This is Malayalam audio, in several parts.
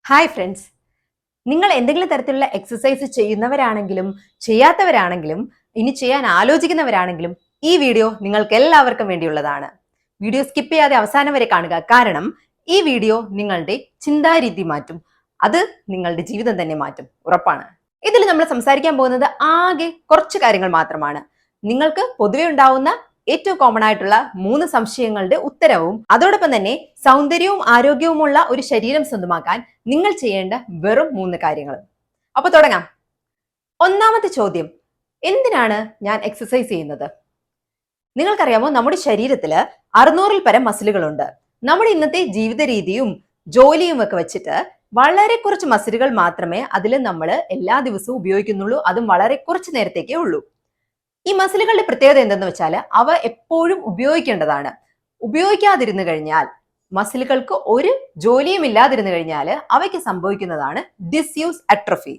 ഹായ് ഫ്രണ്ട്സ്, നിങ്ങൾ എന്തെങ്കിലും തരത്തിലുള്ള എക്സസൈസ് ചെയ്യുന്നവരാണെങ്കിലും ചെയ്യാത്തവരാണെങ്കിലും ഇനി ചെയ്യാൻ ആലോചിക്കുന്നവരാണെങ്കിലും ഈ വീഡിയോ നിങ്ങൾക്ക് എല്ലാവർക്കും വേണ്ടിയുള്ളതാണ്. വീഡിയോ സ്കിപ്പ് ചെയ്യാതെ അവസാനം വരെ കാണുക. കാരണം ഈ വീഡിയോ നിങ്ങളുടെ ചിന്താരീതി മാറ്റും. അത് നിങ്ങളുടെ ജീവിതം തന്നെ മാറ്റും, ഉറപ്പാണ്. ഇതിൽ നമ്മൾ സംസാരിക്കാൻ പോകുന്നത് ആകെ കുറച്ച് കാര്യങ്ങൾ മാത്രമാണ്. നിങ്ങൾക്ക് പൊതുവെ ഉണ്ടാവുന്ന ഏറ്റവും കോമൺ ആയിട്ടുള്ള 3 സംശയങ്ങളുടെ ഉത്തരവും അതോടൊപ്പം തന്നെ സൗന്ദര്യവും ആരോഗ്യവുമുള്ള ഒരു ശരീരം സ്വന്തമാക്കാൻ നിങ്ങൾ ചെയ്യേണ്ട വെറും 3 കാര്യങ്ങൾ. അപ്പൊ തുടങ്ങാം. ഒന്നാമത്തെ ചോദ്യം, എന്തിനാണ് ഞാൻ എക്സസൈസ് ചെയ്യുന്നത്? നിങ്ങൾക്കറിയാമോ, നമ്മുടെ ശരീരത്തില് 600-ൽ പരം മസിലുകളുണ്ട്. നമ്മുടെ ഇന്നത്തെ ജീവിത രീതിയും ജോലിയും ഒക്കെ വെച്ചിട്ട് വളരെ കുറച്ച് മസിലുകൾ മാത്രമേ അതിൽ നമ്മൾ എല്ലാ ദിവസവും ഉപയോഗിക്കുന്നുള്ളൂ. അതും വളരെ കുറച്ച് നേരത്തേക്കേ ഉള്ളൂ. ഈ മസിലുകളുടെ പ്രത്യേകത എന്തെന്ന് വെച്ചാൽ അവ എപ്പോഴും ഉപയോഗിക്കേണ്ടതാണ്. ഉപയോഗിക്കാതിരുന്നു കഴിഞ്ഞാൽ, മസിലുകൾക്ക് ഒരു ജോലിയും ഇല്ലാതിരുന്നു കഴിഞ്ഞാൽ അവയ്ക്ക് സംഭവിക്കുന്നതാണ് ഡിസ്യൂസ് അട്രോഫി.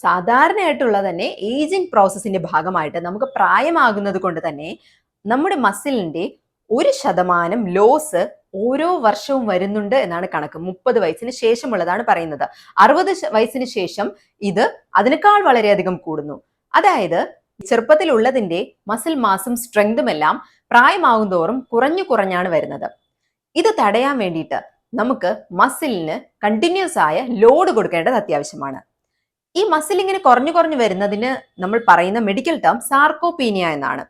സാധാരണയായിട്ടുള്ള തന്നെ ഏജിങ് പ്രോസസ്സിന്റെ ഭാഗമായിട്ട് നമുക്ക് പ്രായമാകുന്നത് കൊണ്ട് തന്നെ നമ്മുടെ മസിലിന്റെ 1% ലോസ് ഓരോ വർഷവും വരുന്നുണ്ട് എന്നാണ് കണക്ക്. 30 വയസ്സിന് ശേഷമുള്ളതാണ് പറയുന്നത്. 60 വയസ്സിന് ശേഷം ഇത് അതിനേക്കാൾ വളരെയധികം കൂടുന്നു. അതായത് ചെറുപ്പത്തിലുള്ളതിന്റെ മസിൽ മാസും സ്ട്രെങ്തും എല്ലാം പ്രായമാകും തോറും കുറഞ്ഞാണ് വരുന്നത്. ഇത് തടയാൻ വേണ്ടിയിട്ട് നമുക്ക് മസിലിന് കണ്ടിന്യൂസ് ആയ ലോഡ് കൊടുക്കേണ്ടത് അത്യാവശ്യമാണ്. ഈ മസിൽ ഇങ്ങനെ കുറഞ്ഞു വരുന്നതിന് നമ്മൾ പറയുന്ന മെഡിക്കൽ ടേം സാർക്കോപീനിയ എന്നാണ്.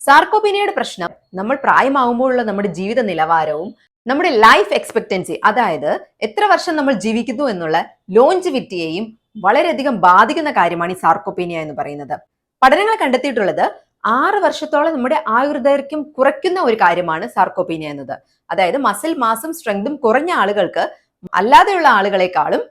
സാർക്കോപീനിയയുടെ പ്രശ്നം നമ്മൾ പ്രായമാകുമ്പോഴുള്ള നമ്മുടെ ജീവിത നിലവാരവും നമ്മുടെ ലൈഫ് എക്സ്പെക്ടൻസി, അതായത് എത്ര വർഷം നമ്മൾ ജീവിക്കുന്നു എന്നുള്ള ലോഞ്ചിവിറ്റിയെയും വളരെയധികം ബാധിക്കുന്ന കാര്യമാണ് ഈ സാർക്കോപീനിയ എന്ന് പറയുന്നത്. പഠനങ്ങൾ കണ്ടെത്തിയിട്ടുള്ളത് 6 വർഷത്തോളം നമ്മുടെ ആയുർദൈർഘ്യം കുറയ്ക്കുന്ന ഒരു കാര്യമാണ് സാർക്കോപീനിയ എന്നത്. അതായത് മസിൽ മാസും സ്ട്രെങ്തും കുറഞ്ഞ ആളുകൾക്ക് അല്ലാതെയുള്ള ആളുകളെക്കാളും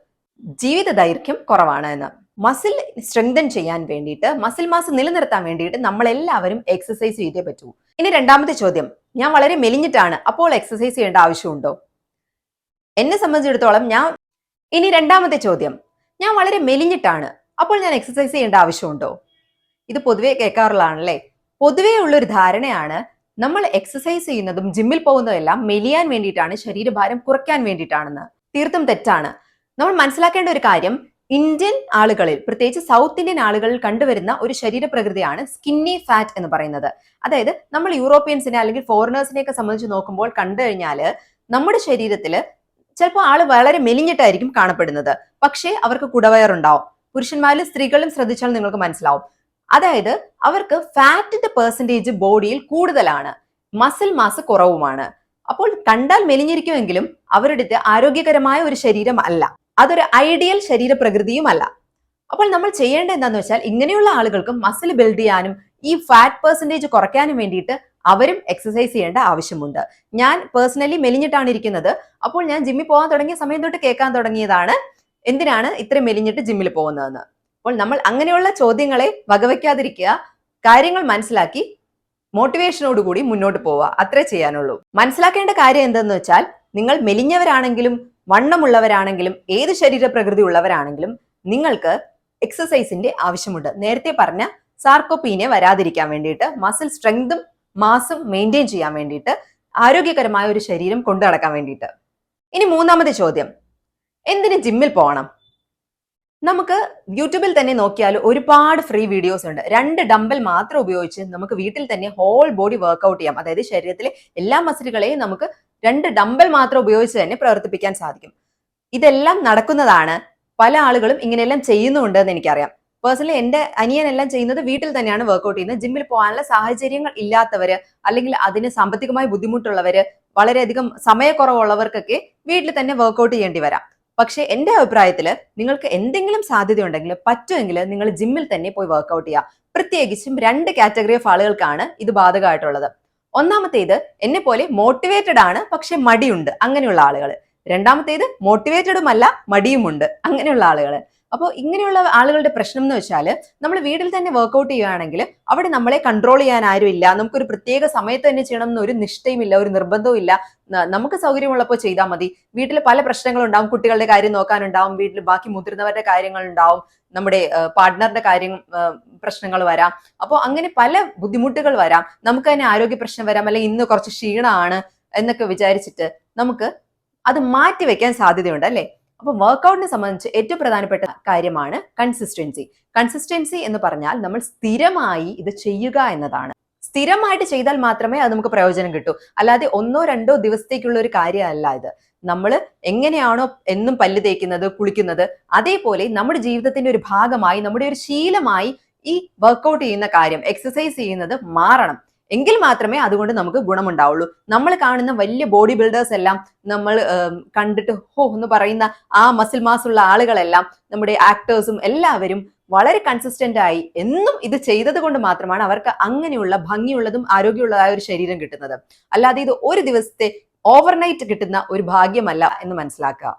ജീവിത ദൈർഘ്യം കുറവാണ് എന്ന്. മസിൽ സ്ട്രെങ്തൻ ചെയ്യാൻ വേണ്ടിയിട്ട്, മസിൽ മാസ് നിലനിർത്താൻ വേണ്ടിയിട്ട് നമ്മൾ എല്ലാവരും എക്സസൈസ് ചെയ്തേ പറ്റൂ. ഇനി രണ്ടാമത്തെ ചോദ്യം, ഞാൻ വളരെ മെലിഞ്ഞിട്ടാണ്, അപ്പോൾ എക്സസൈസ് ചെയ്യേണ്ട ആവശ്യമുണ്ടോ? എന്നെ സംബന്ധിച്ചിടത്തോളം രണ്ടാമത്തെ ചോദ്യം, ഞാൻ വളരെ മെലിഞ്ഞിട്ടാണ്, അപ്പോൾ ഞാൻ എക്സസൈസ് ചെയ്യേണ്ട ആവശ്യമുണ്ടോ? ഇത് പൊതുവെ കേൾക്കാറുള്ളതാണല്ലേ. പൊതുവേ ഉള്ളൊരു ധാരണയാണ് നമ്മൾ എക്സസൈസ് ചെയ്യുന്നതും ജിമ്മിൽ പോകുന്നതും എല്ലാം മെലിയാൻ വേണ്ടിയിട്ടാണ്, ശരീരഭാരം കുറയ്ക്കാൻ വേണ്ടിയിട്ടാണെന്ന്. തീർത്തും തെറ്റാണ്. നമ്മൾ മനസ്സിലാക്കേണ്ട ഒരു കാര്യം, ഇന്ത്യൻ ആളുകളിൽ, പ്രത്യേകിച്ച് സൗത്ത് ഇന്ത്യൻ ആളുകളിൽ കണ്ടുവരുന്ന ഒരു ശരീരപ്രകൃതിയാണ് സ്കിന്നി ഫാറ്റ് എന്ന് പറയുന്നത്. അതായത് നമ്മൾ യൂറോപ്യൻസിനെ അല്ലെങ്കിൽ ഫോറിനേഴ്സിനെ ഒക്കെ സംബന്ധിച്ച് നോക്കുമ്പോൾ കണ്ടു കഴിഞ്ഞാൽ നമ്മുടെ ശരീരത്തില് ചിലപ്പോൾ ആള് വളരെ മെലിഞ്ഞിട്ടായിരിക്കും കാണപ്പെടുന്നത്. പക്ഷേ അവർക്ക് കുടവയറുണ്ടാവും. പുരുഷന്മാരിലും സ്ത്രീകളിലും ശ്രദ്ധിച്ചാൽ നിങ്ങൾക്ക് മനസ്സിലാവും. അതായത് അവർക്ക് ഫാറ്റിന്റെ പെർസെന്റേജ് ബോഡിയിൽ കൂടുതലാണ്, മസിൽ മാസ് കുറവുമാണ്. അപ്പോൾ കണ്ടാൽ മെലിഞ്ഞിരിക്കുമെങ്കിലും അവരുടെ ആരോഗ്യകരമായ ഒരു ശരീരം അല്ല, അതൊരു ഐഡിയൽ ശരീരപ്രകൃതിയും അല്ല. അപ്പോൾ നമ്മൾ ചെയ്യേണ്ടത് എന്താണെന്ന് വെച്ചാൽ, ഇങ്ങനെയുള്ള ആളുകൾക്ക് മസിൽ ബിൽഡ് ചെയ്യാനും ഈ ഫാറ്റ് പെർസെന്റേജ് കുറയ്ക്കാനും വേണ്ടിയിട്ട് അവരും എക്സസൈസ് ചെയ്യേണ്ട ആവശ്യമുണ്ട്. ഞാൻ പേഴ്സണലി മെലിഞ്ഞിട്ടാണ് ഇരിക്കുന്നത്. അപ്പോൾ ഞാൻ ജിമ്മിൽ പോകാൻ തുടങ്ങിയ സമയം തൊട്ട് കേൾക്കാൻ തുടങ്ങിയതാണ്, എന്തിനാണ് ഇത്രയും മെലിഞ്ഞിട്ട് ജിമ്മിൽ പോകുന്നതെന്ന്. അപ്പോൾ നമ്മൾ അങ്ങനെയുള്ള ചോദ്യങ്ങളെ വകവയ്ക്കാതിരിക്കുക, കാര്യങ്ങൾ മനസ്സിലാക്കി മോട്ടിവേഷനോടുകൂടി മുന്നോട്ട് പോവുക, അത്രേ ചെയ്യാനുള്ളൂ. മനസ്സിലാക്കേണ്ട കാര്യം എന്തെന്ന് വെച്ചാൽ, നിങ്ങൾ മെലിഞ്ഞവരാണെങ്കിലും വണ്ണമുള്ളവരാണെങ്കിലും ഏത് ശരീരപ്രകൃതി ഉള്ളവരാണെങ്കിലും നിങ്ങൾക്ക് എക്സസൈസിന്റെ ആവശ്യമുണ്ട്. നേരത്തെ പറഞ്ഞ സാർക്കോപീനിയ വരാതിരിക്കാൻ വേണ്ടിയിട്ട്, മസിൽ സ്ട്രെങ്തും മാസും മെയിൻറ്റെയിൻ ചെയ്യാൻ വേണ്ടിയിട്ട്, ആരോഗ്യകരമായ ഒരു ശരീരം കൊണ്ടു നടക്കാൻ വേണ്ടിയിട്ട്. ഇനി മൂന്നാമത്തെ ചോദ്യം, എന്തിന് ജിമ്മിൽ പോകണം? നമുക്ക് യൂട്യൂബിൽ തന്നെ നോക്കിയാൽ ഒരുപാട് ഫ്രീ വീഡിയോസ് ഉണ്ട്. 2 ഡംബൽ മാത്രം ഉപയോഗിച്ച് നമുക്ക് വീട്ടിൽ തന്നെ ഹോൾ ബോഡി വർക്ക്ഔട്ട് ചെയ്യാം. അതായത് ശരീരത്തിലെ എല്ലാ മസിലുകളെയും നമുക്ക് 2 ഡംബൽ മാത്രം ഉപയോഗിച്ച് തന്നെ പ്രവർത്തിപ്പിക്കാൻ സാധിക്കും. ഇതെല്ലാം നടക്കുന്നതാണ്. പല ആളുകളും ഇങ്ങനെയെല്ലാം ചെയ്യുന്നുണ്ട് എന്ന് എനിക്കറിയാം. പേഴ്സണലി എന്റെ അനിയനെല്ലാം ചെയ്യുന്നത് വീട്ടിൽ തന്നെയാണ് വർക്ക്ഔട്ട് ചെയ്യുന്നത്. ജിമ്മിൽ പോകാനുള്ള സാഹചര്യങ്ങൾ ഇല്ലാത്തവര്, അല്ലെങ്കിൽ അതിന് സാമ്പത്തികമായി ബുദ്ധിമുട്ടുള്ളവര്, വളരെയധികം സമയക്കുറവുള്ളവർക്കൊക്കെ വീട്ടിൽ തന്നെ വർക്ക്ഔട്ട് ചെയ്യേണ്ടി വരാം. പക്ഷെ എന്റെ അഭിപ്രായത്തിൽ നിങ്ങൾക്ക് എന്തെങ്കിലും സാധ്യത ഉണ്ടെങ്കിൽ, പറ്റുമെങ്കിൽ നിങ്ങൾ ജിമ്മിൽ തന്നെ പോയി വർക്ക്ഔട്ട് ചെയ്യുക. പ്രത്യേകിച്ചും 2 കാറ്റഗറി ഓഫ് ആളുകൾക്കാണ് ഇത് ബാധകമായിട്ടുള്ളത്. ഒന്നാമത്തേത് എന്നെ പോലെ മോട്ടിവേറ്റഡ് ആണ് പക്ഷെ മടിയുണ്ട്, അങ്ങനെയുള്ള ആളുകൾ. രണ്ടാമത്തേത് മോട്ടിവേറ്റഡും അല്ല മടിയുമുണ്ട്, അങ്ങനെയുള്ള ആളുകൾ. അപ്പോൾ ഇങ്ങനെയുള്ള ആളുകളുടെ പ്രശ്നം എന്ന് വെച്ചാൽ, നമ്മൾ വീട്ടിൽ തന്നെ വർക്ക്ഔട്ട് ചെയ്യുകയാണെങ്കിൽ അവിടെ നമ്മളെ കൺട്രോൾ ചെയ്യാൻ ആരും ഇല്ല. നമുക്കൊരു പ്രത്യേക സമയത്ത് തന്നെ ചെയ്യണം എന്നൊരു നിഷ്ഠയും ഇല്ല, ഒരു നിർബന്ധവും ഇല്ല. നമുക്ക് സൗകര്യമുള്ളപ്പോൾ ചെയ്താൽ മതി. വീട്ടിൽ പല പ്രശ്നങ്ങളുണ്ടാവും, കുട്ടികളുടെ കാര്യം നോക്കാനുണ്ടാവും, വീട്ടിൽ ബാക്കി മുതിർന്നവരുടെ കാര്യങ്ങൾ ഉണ്ടാവും, നമ്മുടെ പാർട്ട്ണറിന്റെ പ്രശ്നങ്ങൾ വരാം. അപ്പോൾ അങ്ങനെ പല ബുദ്ധിമുട്ടുകൾ വരാം. നമുക്ക് തന്നെ ആരോഗ്യ പ്രശ്നം വരാം, അല്ലെങ്കിൽ ഇന്ന് കുറച്ച് ക്ഷീണമാണ് എന്നൊക്കെ വിചാരിച്ചിട്ട് നമുക്ക് അത് മാറ്റി വെക്കാൻ സാധ്യതയുണ്ട്, അല്ലെ? അപ്പൊ വർക്കൗട്ടിനെ സംബന്ധിച്ച് ഏറ്റവും പ്രധാനപ്പെട്ട കാര്യമാണ് കൺസിസ്റ്റൻസി. കൺസിസ്റ്റൻസി എന്ന് പറഞ്ഞാൽ നമ്മൾ സ്ഥിരമായി ഇത് ചെയ്യുക എന്നതാണ്. സ്ഥിരമായിട്ട് ചെയ്താൽ മാത്രമേ അത് നമുക്ക് പ്രയോജനം കിട്ടൂ. അല്ലാതെ 1-2 ദിവസത്തേക്കുള്ള ഒരു കാര്യമല്ല ഇത്. നമ്മൾ എങ്ങനെയാണോ എന്നും പല്ല് തേക്കുന്നത്, കുളിക്കുന്നത്, അതേപോലെ നമ്മുടെ ജീവിതത്തിന്റെ ഒരു ഭാഗമായി, നമ്മുടെ ഒരു ശീലമായി ഈ വർക്കൗട്ട് ചെയ്യുന്ന കാര്യം, എക്സസൈസ് ചെയ്യുന്നത് മാറണം. എങ്കിൽ മാത്രമേ അതുകൊണ്ട് നമുക്ക് ഗുണമുണ്ടാവുള്ളൂ. നമ്മൾ കാണുന്ന വലിയ ബോഡി ബിൽഡേഴ്സ് എല്ലാം നമ്മൾ കണ്ടിട്ട് ഹോ എന്ന് പറയുന്ന ആ മസിൽ മാസ് ഉള്ള ആളുകളെല്ലാം, നമ്മുടെ ആക്ടേഴ്സും എല്ലാവരും വളരെ കൺസിസ്റ്റന്റ് ആയി എന്നും ഇത് ചെയ്തത് കൊണ്ട് മാത്രമാണ് അവർക്ക് അങ്ങനെയുള്ള ഭംഗിയുള്ളതും ആരോഗ്യമുള്ളതായ ഒരു ശരീരം കിട്ടുന്നത്. അല്ലാതെ ഇത് ഒരു ദിവസത്തെ ഓവർനൈറ്റ് കിട്ടുന്ന ഒരു ഭാഗ്യമല്ല എന്ന് മനസ്സിലാക്കുക.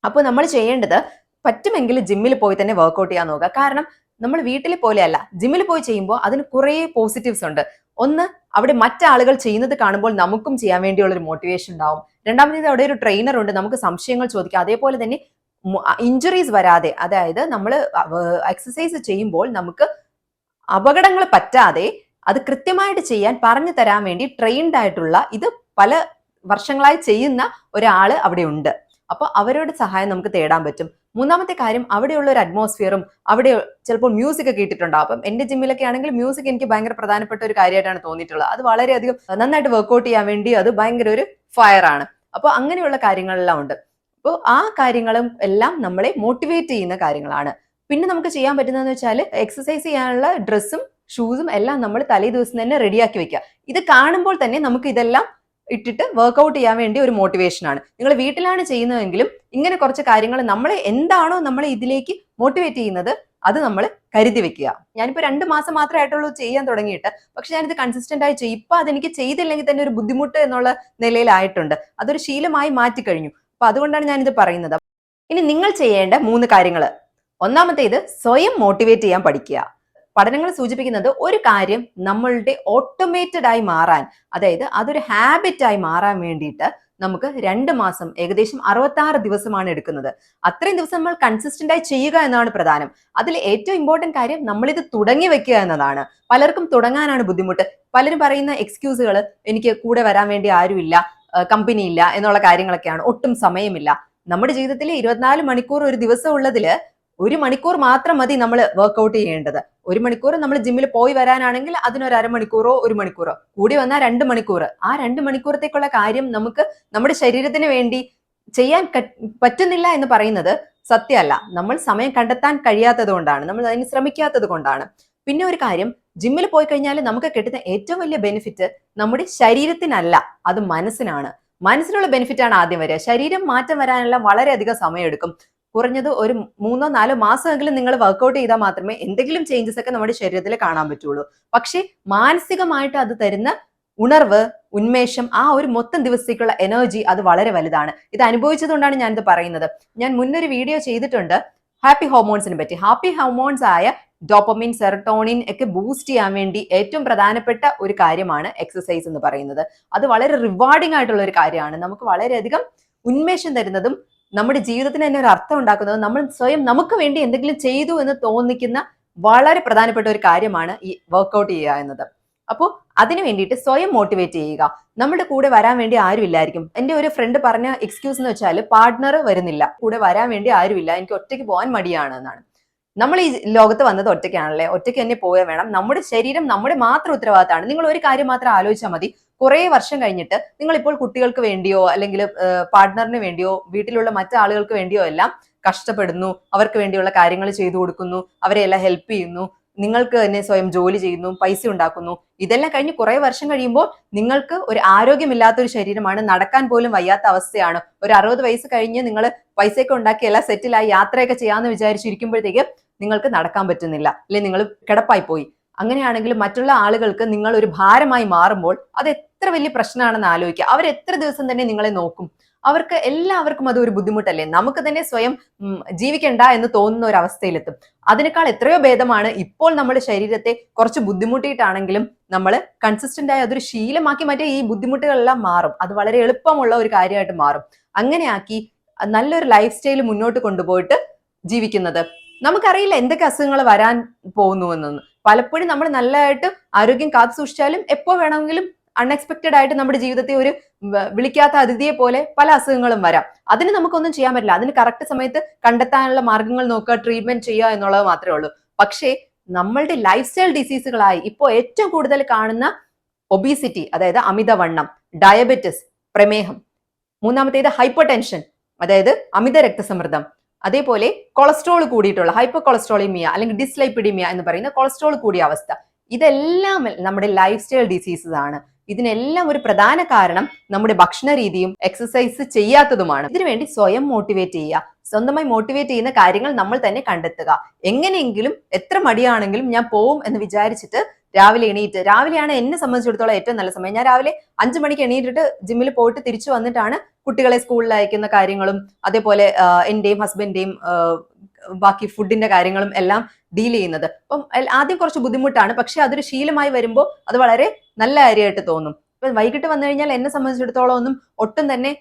അപ്പോൾ നമ്മൾ ചെയ്യേണ്ടത് പറ്റുമെങ്കിൽ ജിമ്മിൽ പോയി തന്നെ വർക്കൗട്ട് ചെയ്യാൻ നോക്കുക. കാരണം നമ്മൾ വീട്ടിലെ പോലെയല്ല, ജിമ്മിൽ പോയി ചെയ്യുമ്പോൾ അതിന് കുറേ പോസിറ്റീവ്സ് ഉണ്ട്. ഒന്ന്, അവിടെ മറ്റാളുകൾ ചെയ്യുന്നത് കാണുമ്പോൾ നമുക്കും ചെയ്യാൻ വേണ്ടിയുള്ള ഒരു മോട്ടിവേഷൻ ഉണ്ടാവും. രണ്ടാമത്തേത്, അവിടെ ഒരു ട്രെയിനർ ഉണ്ട്, നമുക്ക് സംശയങ്ങൾ ചോദിക്കാം. അതേപോലെ തന്നെ ഇഞ്ചുറീസ് വരാതെ, അതായത് നമ്മൾ എക്സസൈസ് ചെയ്യുമ്പോൾ നമുക്ക് അപകടങ്ങൾ പറ്റാതെ അത് കൃത്യമായിട്ട് ചെയ്യാൻ പറഞ്ഞു തരാൻ വേണ്ടി ട്രെയിൻഡ് ആയിട്ടുള്ള, ഇത് പല വർഷങ്ങളായി ചെയ്യുന്ന ഒരാള് അവിടെ ഉണ്ട്. അപ്പൊ അവരുടെ സഹായം നമുക്ക് തേടാൻ പറ്റും. മൂന്നാമത്തെ കാര്യം, അവിടെയുള്ള ഒരു അറ്റ്മോസ്ഫിയറും, അവിടെ ചിലപ്പോൾ മ്യൂസിക് ഒക്കെ ഇട്ടിട്ടുണ്ടാവും. അപ്പം എന്റെ ജിമ്മിലൊക്കെ ആണെങ്കിൽ മ്യൂസിക് എനിക്ക് ഭയങ്കര പ്രധാനപ്പെട്ട ഒരു കാര്യമായിട്ടാണ് തോന്നിയിട്ടുള്ളത്. അത് വളരെയധികം നന്നായിട്ട് വർക്കൗട്ട് ചെയ്യാൻ വേണ്ടി അത് ഭയങ്കര ഒരു ഫയർ ആണ്. അപ്പോൾ അങ്ങനെയുള്ള കാര്യങ്ങളെല്ലാം ഉണ്ട്. അപ്പോൾ ആ കാര്യങ്ങളും എല്ലാം നമ്മളെ മോട്ടിവേറ്റ് ചെയ്യുന്ന കാര്യങ്ങളാണ്. പിന്നെ നമുക്ക് ചെയ്യാൻ പറ്റുന്നതെന്ന് വെച്ചാൽ എക്സസൈസ് ചെയ്യാനുള്ള ഡ്രസ്സും ഷൂസും എല്ലാം നമ്മൾ തലേ ദിവസം തന്നെ റെഡിയാക്കി വെക്കുക. ഇത് കാണുമ്പോൾ തന്നെ നമുക്ക് ഇതെല്ലാം ഇട്ടിട്ട് വർക്കൗട്ട് ചെയ്യാൻ വേണ്ടി ഒരു മോട്ടിവേഷൻ ആണ്. നിങ്ങൾ വീട്ടിലാണ് ചെയ്യുന്നതെങ്കിലും ഇങ്ങനെ കുറച്ച് കാര്യങ്ങൾ നമ്മളെ എന്താണോ നമ്മളെ ഇതിലേക്ക് മോട്ടിവേറ്റ് ചെയ്യുന്നത് അത് നമ്മൾ കരുതി വെക്കുക. ഞാനിപ്പോൾ 2 മാസം മാത്രമേ ആയിട്ടുള്ളൂ ചെയ്യാൻ തുടങ്ങിയിട്ട്. പക്ഷെ ഞാനിത് കൺസിസ്റ്റന്റ് ആയി ചെയ്യും. ഇപ്പൊ അതെനിക്ക് ചെയ്തില്ലെങ്കിൽ തന്നെ ഒരു ബുദ്ധിമുട്ട് എന്നുള്ള നിലയിലായിട്ടുണ്ട്. അതൊരു ശീലമായി മാറ്റിക്കഴിഞ്ഞു. അപ്പൊ അതുകൊണ്ടാണ് ഞാനിത് പറയുന്നത്. ഇനി നിങ്ങൾ ചെയ്യേണ്ട 3 കാര്യങ്ങൾ. ഒന്നാമത്തേത്, സ്വയം മോട്ടിവേറ്റ് ചെയ്യാൻ പഠിക്കുക. പഠനങ്ങൾ സൂചിപ്പിക്കുന്നത് ഒരു കാര്യം നമ്മളുടെ ഓട്ടോമേറ്റഡ് ആയി മാറാൻ, അതായത് അതൊരു ഹാബിറ്റായി മാറാൻ വേണ്ടിയിട്ട് നമുക്ക് 2 മാസം, ഏകദേശം 66 ദിവസമാണ് എടുക്കുന്നത്. അത്രയും ദിവസം നമ്മൾ കൺസിസ്റ്റന്റ് ആയി ചെയ്യുക എന്നതാണ് പ്രധാനം. അതിൽ ഏറ്റവും ഇമ്പോർട്ടന്റ് കാര്യം നമ്മളിത് തുടങ്ങി വെക്കുക എന്നതാണ്. പലർക്കും തുടങ്ങാനാണ് ബുദ്ധിമുട്ട്. പലരും പറയുന്ന എക്സ്ക്യൂസുകൾ, എനിക്ക് കൂടെ വരാൻ വേണ്ടി ആരുമില്ല, കമ്പനി ഇല്ല എന്നുള്ള കാര്യങ്ങളൊക്കെയാണ്. ഒട്ടും സമയമില്ല. നമ്മുടെ ജീവിതത്തിൽ 24 മണിക്കൂർ ഒരു ദിവസം ഉള്ളതിൽ 1 മണിക്കൂർ മാത്രം മതി നമ്മൾ വർക്കൗട്ട് ചെയ്യേണ്ടത്. 1 മണിക്കൂർ നമ്മൾ ജിമ്മിൽ പോയി വരാനാണെങ്കിൽ അതിനൊരു അരമണിക്കൂറോ 1 മണിക്കൂറോ, കൂടി വന്നാൽ 2 മണിക്കൂർ. ആ 2 മണിക്കൂറത്തേക്കുള്ള കാര്യം നമുക്ക് നമ്മുടെ ശരീരത്തിന് വേണ്ടി ചെയ്യാൻ പറ്റുന്നില്ല എന്ന് പറയുന്നത് സത്യമല്ല. നമ്മൾ സമയം കണ്ടെത്താൻ കഴിയാത്തത് കൊണ്ടാണ്, നമ്മൾ അതിന് ശ്രമിക്കാത്തത് കൊണ്ടാണ്. പിന്നെ ഒരു കാര്യം, ജിമ്മിൽ പോയി കഴിഞ്ഞാൽ നമുക്ക് കിട്ടുന്ന ഏറ്റവും വലിയ ബെനിഫിറ്റ് നമ്മുടെ ശരീരത്തിനല്ല, അത് മനസ്സിനാണ്. മനസ്സിനുള്ള ബെനിഫിറ്റ് ആണ് ആദ്യം വരിക. ശരീരം മാറ്റം വരാനെല്ലാം വളരെയധികം സമയമെടുക്കും. കുറഞ്ഞത് ഒരു 3-4 മാസമെങ്കിലും നിങ്ങൾ വർക്കൗട്ട് ചെയ്താൽ മാത്രമേ എന്തെങ്കിലും ചേഞ്ചസ് ഒക്കെ നമ്മുടെ ശരീരത്തിൽ കാണാൻ പറ്റുള്ളൂ. പക്ഷെ മാനസികമായിട്ട് അത് തരുന്ന ഉണർവ്, ഉന്മേഷം, ആ ഒരു മൊത്തം ദിവസത്തേക്കുള്ള എനർജി അത് വളരെ വലുതാണ്. ഇത് അനുഭവിച്ചതുകൊണ്ടാണ് ഞാനിത് പറയുന്നത്. ഞാൻ മുന്നൊരു വീഡിയോ ചെയ്തിട്ടുണ്ട് ഹാപ്പി ഹോർമോൺസിനെ പറ്റി. ഹാപ്പി ഹോർമോൺസ് ആയ ഡോപ്പമിൻ, സെറട്ടോണിൻ ഒക്കെ ബൂസ്റ്റ് ചെയ്യാൻ വേണ്ടി ഏറ്റവും പ്രധാനപ്പെട്ട ഒരു കാര്യമാണ് എക്സസൈസ് എന്ന് പറയുന്നത്. അത് വളരെ റിവാർഡിംഗ് ആയിട്ടുള്ള ഒരു കാര്യമാണ്. നമുക്ക് വളരെയധികം ഉന്മേഷം തരുന്നതും നമ്മുടെ ജീവിതത്തിന് തന്നെ ഒരു അർത്ഥം ഉണ്ടാക്കുന്നതും നമ്മൾ സ്വയം നമുക്ക് വേണ്ടി എന്തെങ്കിലും ചെയ്തു എന്ന് തോന്നിക്കുന്ന വളരെ പ്രധാനപ്പെട്ട ഒരു കാര്യമാണ് ഈ വർക്കൗട്ട് ചെയ്യുക എന്നത്. അപ്പോൾ അതിനു വേണ്ടിയിട്ട് സ്വയം മോട്ടിവേറ്റ് ചെയ്യുക. നമ്മുടെ കൂടെ വരാൻ വേണ്ടി ആരുമില്ലായിരിക്കും. എൻ്റെ ഒരു ഫ്രണ്ട് പറഞ്ഞ എക്സ്ക്യൂസ് എന്ന് വെച്ചാൽ പാർട്ട്ണർ വരുന്നില്ല, കൂടെ വരാൻ വേണ്ടി ആരുമില്ല, എനിക്ക് ഒറ്റയ്ക്ക് പോകാൻ മടിയാണ് എന്നാണ്. നമ്മൾ ഈ ലോകത്ത് വന്നത് ഒറ്റയ്ക്കാണല്ലേ, ഒറ്റയ്ക്ക് തന്നെ പോയാൽ വേണം. നമ്മുടെ ശരീരം നമ്മുടെ മാത്രം ഉത്തരവാദിത്തമാണ്. നിങ്ങൾ ഒരു കാര്യം മാത്രം ആലോചിച്ചാൽ മതി. കുറെ വർഷം കഴിഞ്ഞിട്ട് നിങ്ങൾ ഇപ്പോൾ കുട്ടികൾക്ക് വേണ്ടിയോ അല്ലെങ്കിൽ പാർട്ട്ണറിന് വേണ്ടിയോ വീട്ടിലുള്ള മറ്റാളുകൾക്ക് വേണ്ടിയോ എല്ലാം കഷ്ടപ്പെടുന്നു, അവർക്ക് വേണ്ടിയുള്ള കാര്യങ്ങൾ ചെയ്തു കൊടുക്കുന്നു, അവരെ എല്ലാം ഹെൽപ്പ് ചെയ്യുന്നു, നിങ്ങൾക്ക് തന്നെ സ്വയം ജോലി ചെയ്യുന്നു, പൈസ ഉണ്ടാക്കുന്നു. ഇതെല്ലാം കഴിഞ്ഞ് കുറെ വർഷം കഴിയുമ്പോൾ നിങ്ങൾക്ക് ഒരു ആരോഗ്യമില്ലാത്തൊരു ശരീരമാണ്, നടക്കാൻ പോലും വയ്യാത്ത അവസ്ഥയാണ്. ഒരു 60 വയസ്സ് കഴിഞ്ഞ് നിങ്ങൾ പൈസയൊക്കെ ഉണ്ടാക്കി എല്ലാം സെറ്റിലായി യാത്രയൊക്കെ ചെയ്യാമെന്ന് വിചാരിച്ചിരിക്കുമ്പോഴത്തേക്ക് നിങ്ങൾക്ക് നടക്കാൻ പറ്റുന്നില്ല, അല്ലെ നിങ്ങൾ കിടപ്പായി പോയി. അങ്ങനെയാണെങ്കിൽ മറ്റുള്ള ആളുകൾക്ക് നിങ്ങൾ ഒരു ഭാരമായി മാറുമ്പോൾ അത് എത്ര വലിയ പ്രശ്നമാണെന്ന് ആലോചിക്കുക. അവർ എത്ര ദിവസം തന്നെ നിങ്ങളെ നോക്കും? അവർക്ക് എല്ലാവർക്കും അത് ഒരു ബുദ്ധിമുട്ടല്ലേ. നമുക്ക് തന്നെ സ്വയം ജീവിക്കണ്ട എന്ന് തോന്നുന്ന ഒരു അവസ്ഥയിലെത്തും. അതിനേക്കാൾ എത്രയോ ഭേദമാണ് ഇപ്പോൾ നമ്മുടെ ശരീരത്തെ കുറച്ച് ബുദ്ധിമുട്ടിയിട്ടാണെങ്കിലും നമ്മൾ കൺസിസ്റ്റന്റ് ആയി അതൊരു ശീലമാക്കി മാറ്റിയ ഈ ബുദ്ധിമുട്ടുകളെല്ലാം മാറും. അത് വളരെ എളുപ്പമുള്ള ഒരു കാര്യമായിട്ട് മാറും. അങ്ങനെയാക്കി നല്ലൊരു ലൈഫ് സ്റ്റൈൽ മുന്നോട്ട് കൊണ്ടുപോയിട്ട് ജീവിക്കുന്നത്. നമുക്കറിയില്ല എന്തൊക്കെ അസുഖങ്ങൾ വരാൻ പോകുന്നു എന്നൊന്നും. പലപ്പോഴും നമ്മൾ നല്ലതായിട്ട് ആരോഗ്യം കാത്തു സൂക്ഷിച്ചാലും എപ്പോ വേണമെങ്കിലും അൺഎക്സ്പെക്റ്റഡ് ആയിട്ട് നമ്മുടെ ജീവിതത്തെ ഒരു വിളിക്കാത്ത അതിഥിയെ പോലെ പല അസുഖങ്ങളും വരാം. അതിന് നമുക്കൊന്നും ചെയ്യാൻ പറ്റില്ല. അതിന് കറക്റ്റ് സമയത്ത് കണ്ടെത്താനുള്ള മാർഗങ്ങൾ നോക്കുക, ട്രീറ്റ്മെന്റ് ചെയ്യുക എന്നുള്ളത് മാത്രമേ ഉള്ളൂ. പക്ഷേ നമ്മളുടെ ലൈഫ് സ്റ്റൈൽ ഡിസീസുകളായി ഇപ്പോൾ ഏറ്റവും കൂടുതൽ കാണുന്ന ഒബീസിറ്റി, അതായത് അമിതവണ്ണം, ഡയബറ്റിസ്, പ്രമേഹം, മൂന്നാമത്തേത് ഹൈപ്പർ ടെൻഷൻ, അതായത് അമിത രക്തസമ്മർദ്ദം, അതേപോലെ കൊളസ്ട്രോൾ കൂടിയിട്ടുള്ള ഹൈപ്പർ കൊളസ്ട്രോളിമിയ അല്ലെങ്കിൽ ഡിസ്ലൈപ്പിഡിമിയ എന്ന് പറയുന്ന കൊളസ്ട്രോൾ കൂടിയ അവസ്ഥ, ഇതെല്ലാം നമ്മുടെ ലൈഫ് സ്റ്റൈൽ ഡിസീസസ് ആണ്. ഇതിനെല്ലാം ഒരു പ്രധാന കാരണം നമ്മുടെ ഭക്ഷണ രീതിയും എക്സസൈസ് ചെയ്യാത്തതുമാണ്. ഇതിനുവേണ്ടി സ്വയം മോട്ടിവേറ്റ് ചെയ്യുക. സ്വന്തമായി മോട്ടിവേറ്റ് ചെയ്യുന്ന കാര്യങ്ങൾ നമ്മൾ തന്നെ കണ്ടെത്തുക. എങ്ങനെയെങ്കിലും എത്ര മടിയാണെങ്കിലും ഞാൻ പോവും എന്ന് വിചാരിച്ചിട്ട് രാവിലെ എണീറ്റ്, രാവിലെയാണ് എന്നെ സംബന്ധിച്ചിടത്തോളം ഏറ്റവും നല്ല സമയം. ഞാൻ രാവിലെ 5 മണിക്ക് എണീറ്റിട്ട് ജിമ്മിൽ പോയിട്ട് തിരിച്ചു വന്നിട്ടാണ് കുട്ടികളെ സ്കൂളിൽ അയക്കുന്ന കാര്യങ്ങളും അതേപോലെ എന്റെയും ഹസ്ബൻഡേയും ബാക്കി ഫുഡിന്റെ കാര്യങ്ങളും എല്ലാം ഡീൽ ചെയ്യുന്നത്. അപ്പം ആദ്യം കുറച്ച് ബുദ്ധിമുട്ടാണ്, പക്ഷെ അതൊരു ശീലമായി വരുമ്പോൾ അത് വളരെ നല്ല കാര്യമായിട്ട് തോന്നും. ഇപ്പൊ വൈകിട്ട് വന്നു കഴിഞ്ഞാൽ എന്നെ സംബന്ധിച്ചിടത്തോളം ഒന്നും ഒട്ടും തന്നെ